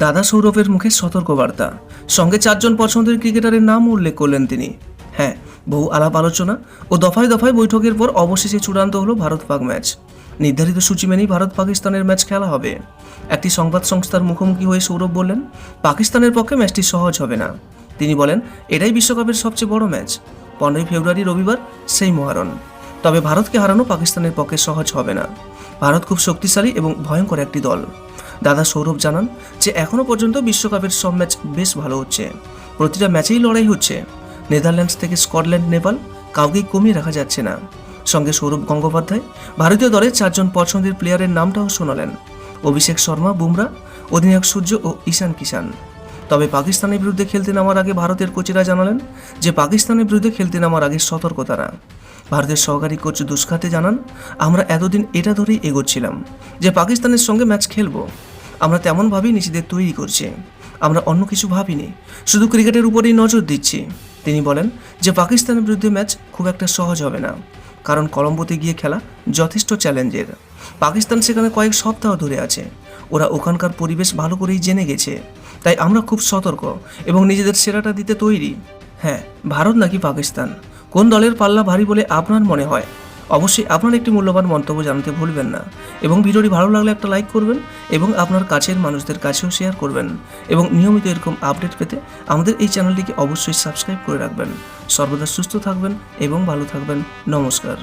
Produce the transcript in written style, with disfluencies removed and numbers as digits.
দাদা সৌরভের মুখে সতর্কবার্তা, সঙ্গে 4জন পছন্দের ক্রিকেটারের নাম উল্লেখ করলেন তিনি। হ্যাঁ, বহু আলাপ আলোচনা ও দফায় দফায় বৈঠকের পর অবশেষে চূড়ান্ত হলো ভারত পাক ম্যাচ। নির্ধারিত সূচি মেনেই ভারত পাকিস্তানের ম্যাচ খেলা হবে। একটি সংবাদ সংস্থার মুখোমুখি হয়ে সৌরভ বললেন, পাকিস্তানের পক্ষে ম্যাচটি সহজ হবে না। তিনি বলেন, এটাই বিশ্বকাপের সবচেয়ে বড় ম্যাচ। 15ই ফেব্রুয়ারি রবিবার সেই মহারণ। তবে ভারতকে হারানো পাকিস্তানের পক্ষে সহজ হবে না। ভারত খুব শক্তিশালী এবং ভয়ঙ্কর একটি দল। দাদা সৌরভ জানান যে এখনও পর্যন্ত বিশ্বকাপের সব ম্যাচ বেশ ভালো হচ্ছে। প্রতিটা ম্যাচেই লড়াই হচ্ছে। নেদারল্যান্ডস থেকে স্কটল্যান্ড, নেপাল কাউকেই কমিয়ে রাখা যাচ্ছে না। সঙ্গে সৌরভ গঙ্গোপাধ্যায় ভারতীয় দলের 4জন পছন্দের প্লেয়ারের নামটাও শোনালেন। অভিষেক শর্মা, বুমরা, অধিনায়ক সূর্য ও ঈশান কিষান। তবে পাকিস্তানের বিরুদ্ধে খেলতে নামার আগে ভারতের কোচেরা জানালেন যে পাকিস্তানের বিরুদ্ধে খেলতে নামার আগে সতর্ক তারা। ভারতের সহকারী কোচ দুষ্কাতে জানান, আমরা এতদিন এটা ধরেই এগোচ্ছিলাম যে পাকিস্তানের সঙ্গে ম্যাচ খেলবো। আমরা তেমনভাবেই নিজেদের তৈরি করছি। আমরা অন্য কিছু ভাবিনি, শুধু ক্রিকেটের উপরেই নজর দিচ্ছি। তিনি বলেন যে পাকিস্তানের বিরুদ্ধে ম্যাচ খুব একটা সহজ হবে না, কারণ কলম্বোতে গিয়ে খেলা যথেষ্ট চ্যালেঞ্জের। পাকিস্তান সেখানে কয়েক সপ্তাহ ধরে আছে। ওরা ওখানকার পরিবেশ ভালো করেই জেনে গেছে। তাই আমরা খুব সতর্ক এবং নিজেদের সেরাটা দিতে তৈরি। হ্যাঁ, ভারত নাকি পাকিস্তান, কোন দলের পাল্লা ভারী বলে আপনার মনে হয়? অবশ্যই আপনার একটি মূল্যবান মন্তব্য জানাতে ভুলবেন না। এবং ভিডিওটি ভালো লাগলে একটা লাইক করবেন এবং আপনার কাছের মানুষদের কাছেও শেয়ার করবেন। এবং নিয়মিত এরকম আপডেট পেতে আমাদের এই চ্যানেলটিকে অবশ্যই সাবস্ক্রাইব করে রাখবেন। সর্বদা সুস্থ থাকবেন এবং ভালো থাকবেন। নমস্কার।